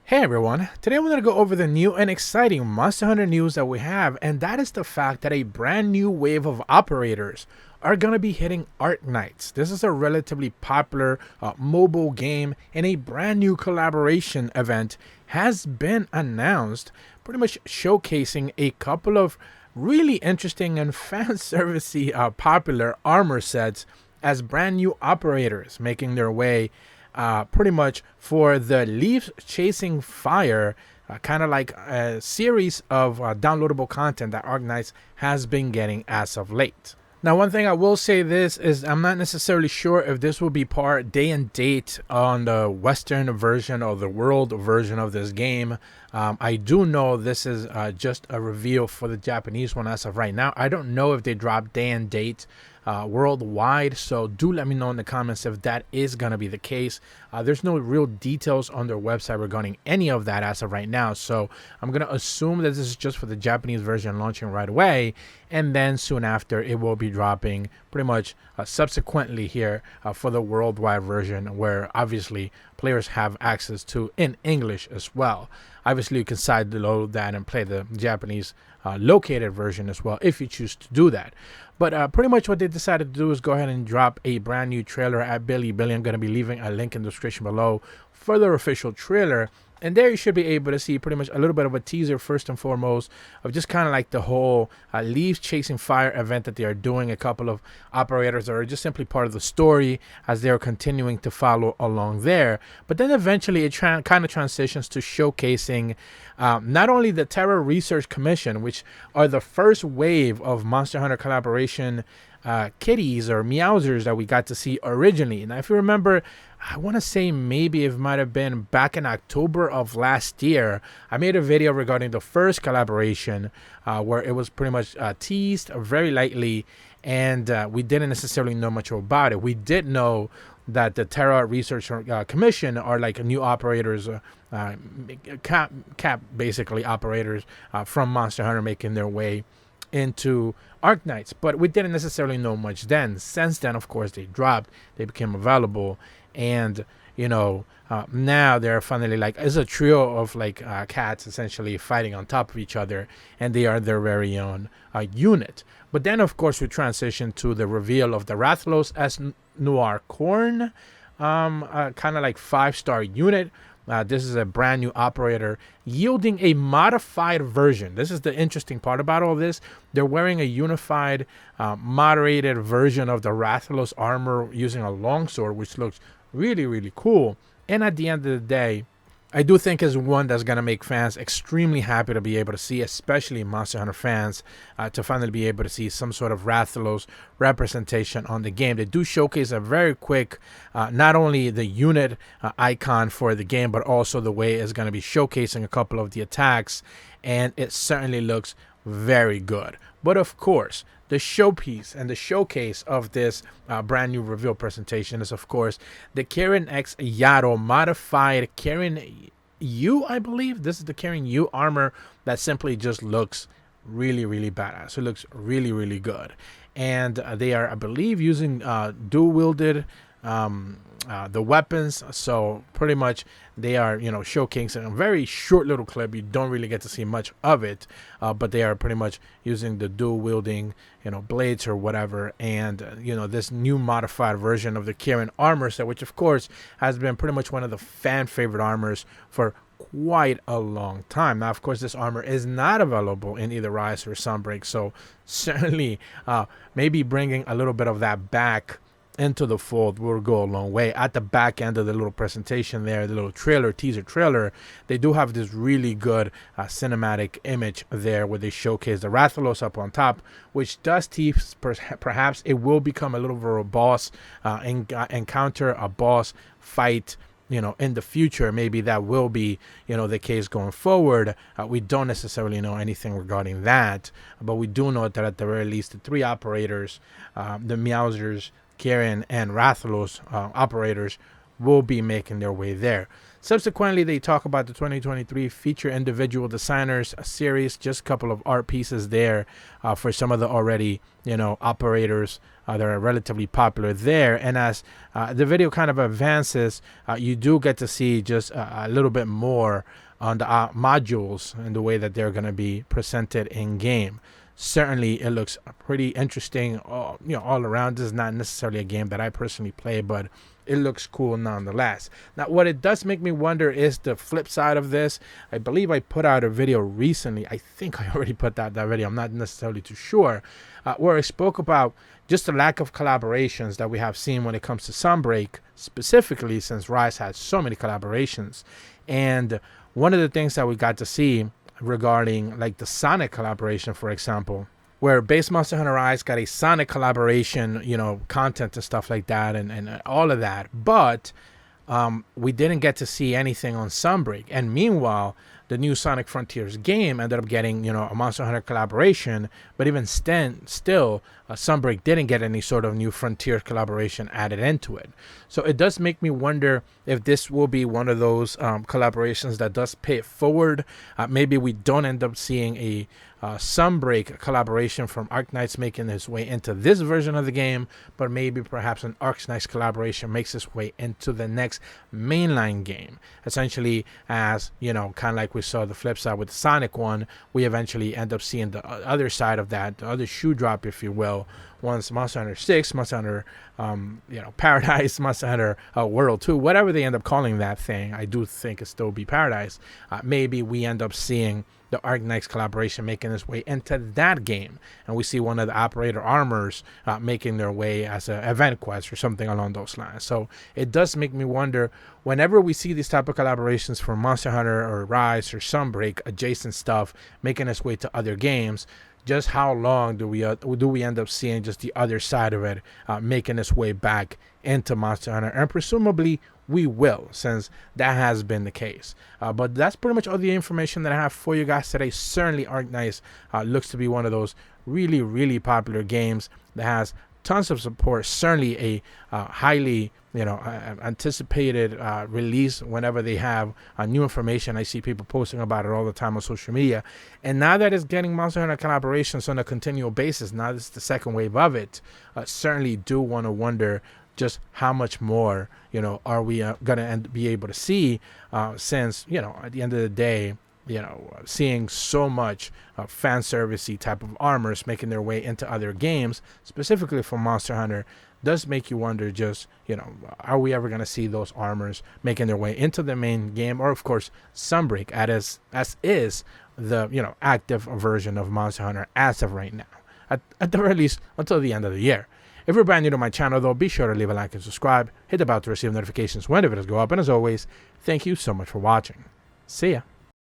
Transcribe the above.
Hey everyone, today I'm going to go over the new and exciting Monster Hunter news that we have, and that is the fact that a brand new wave of operators are going to be hitting Arknights. This is a relatively popular mobile game, and a brand new collaboration event has been announced, pretty much showcasing a couple of really interesting and fan servicey popular armor sets as brand new operators making their way pretty much for the Leaf Chasing Fire, kind of like a series of downloadable content that Arknights has been getting as of late. Now, one thing I will say this is I'm not necessarily sure if this will be part day and date on the Western version or the world version of this game. I do know this is just a reveal for the Japanese one as of right now. I don't know if they drop day and date worldwide, so do let me know in the comments if that is going to be the case. There's no real details on their website regarding any of that as of right now, so I'm going to assume that this is just for the Japanese version launching right away, and then soon after it will be dropping pretty much subsequently here for the worldwide version, where obviously players have access to in English as well. Obviously you can sideload that and play the Japanese located version as well if you choose to do that. But pretty much what they decided to do is go ahead and drop a brand new trailer at Bilibili. I'm going to be leaving a link in the description below for their official trailer. And there you should be able to see pretty much a little bit of a teaser first and foremost of just kind of like the whole Leaf Chasing Fire event that they are doing. A couple of operators that are just simply part of the story as they are continuing to follow along there. But then eventually it kind of transitions to showcasing not only the Terror Research Commission, which are the first wave of Monster Hunter collaboration kitties or meowsers that we got to see originally. Now, if you remember, I want to say maybe it might have been back in October of last year, I made a video regarding the first collaboration where it was pretty much teased very lightly, and we didn't necessarily know much about it. We did know that the Terra Research Commission are like new operators, cap basically operators from Monster Hunter making their way into Arknights, but we didn't necessarily know much then. Since then, of course, they dropped, they became available, and now they're finally like, it's a trio of like cats essentially fighting on top of each other, and they are their very own unit. But then, of course, we transition to the reveal of the Rathalos as Noir Corn, kind of like 5-star unit. This is a brand new operator yielding a modified version. This is the interesting part about all this. They're wearing a unified, moderated version of the Rathalos armor using a longsword, which looks really, really cool. And at the end of the day, I do think is one that's going to make fans extremely happy to be able to see, especially Monster Hunter fans, to finally be able to see some sort of Rathalos representation on the game. They do showcase a very quick, not only the unit icon for the game, but also the way it's going to be showcasing a couple of the attacks, and it certainly looks very good. But of course, the showpiece and the showcase of this brand new reveal presentation is, of course, the Karen X Yaro modified Karen U, I believe. This is the Karen U armor that simply just looks really, really badass. It looks really, really good. And they are, I believe, using dual-wielded the weapons, so pretty much they are showcasing a very short little clip. You don't really get to see much of it, but they are pretty much using the dual wielding blades or whatever, and this new modified version of the Kieran armor set, which of course has been pretty much one of the fan favorite armors for quite a long time. Now, of course, this armor is not available in either Rise or Sunbreak, so certainly maybe bringing a little bit of that back into the fold will go a long way. At the back end of the little presentation there, the little teaser trailer, they do have this really good cinematic image there where they showcase the Rathalos up on top, which does tease perhaps it will become a little bit of a boss encounter, a boss fight in the future. Maybe that will be the case going forward. We don't necessarily know anything regarding that, but we do know that at the very least the three operators, the Meowsers, Karen, and Rathalos operators will be making their way there. Subsequently, they talk about the 2023 Feature Individual Designers series, just a couple of art pieces there for some of the already, operators that are relatively popular there. And as the video kind of advances, you do get to see just a little bit more on the modules and the way that they're going to be presented in game. Certainly, it looks pretty interesting, all around. This is not necessarily a game that I personally play, but it looks cool nonetheless. Now, what it does make me wonder is the flip side of this. I believe I put out a video recently. I think I already put out that video. I'm not necessarily too sure. Where I spoke about just the lack of collaborations that we have seen when it comes to Sunbreak, specifically since Rise has so many collaborations. And one of the things that we got to see regarding like the Sonic collaboration, for example, where base Monster Hunter Rise got a Sonic collaboration, content and stuff like that, and all of that. But we didn't get to see anything on Sunbreak. And meanwhile, the new Sonic Frontiers game ended up getting, a Monster Hunter collaboration. But even still, Sunbreak didn't get any sort of new Frontier collaboration added into it. So it does make me wonder if this will be one of those collaborations that does pay it forward. Maybe we don't end up seeing a Sunbreak collaboration from Arknights making its way into this version of the game, but maybe perhaps an Arknights collaboration makes its way into the next mainline game. Essentially, as kind of like we saw the flip side with the Sonic one, we eventually end up seeing the other side of that, the other shoe drop, if you will, once Monster Hunter 6, Monster Hunter Paradise, Monster Hunter World 2, whatever they end up calling that thing. I do think it still be Paradise. Maybe we end up seeing the Arknights collaboration making its way into that game, and we see one of the operator armors making their way as an event quest or something along those lines. So it does make me wonder, whenever we see these type of collaborations for Monster Hunter or Rise or Sunbreak adjacent stuff making its way to other games, just how long do we end up seeing just the other side of it making its way back into Monster Hunter? And presumably we will, since that has been the case. But that's pretty much all the information that I have for you guys today. Certainly Arknights looks to be one of those really, really popular games that has tons of support. Certainly a highly anticipated release whenever they have new information. I see people posting about it all the time on social media. And now that it's getting Monster Hunter collaborations on a continual basis, now this is the second wave of it, certainly do want to wonder just how much more are we going to be able to see, since at the end of the day, seeing so much fan servicey type of armors making their way into other games, specifically for Monster Hunter, does make you wonder just, are we ever going to see those armors making their way into the main game, or of course Sunbreak as is the active version of Monster Hunter as of right now, at the very least until the end of the year. If you're brand new to my channel, though, be sure to leave a like and subscribe. Hit the bell to receive notifications when the videos go up. And as always, thank you so much for watching. See ya.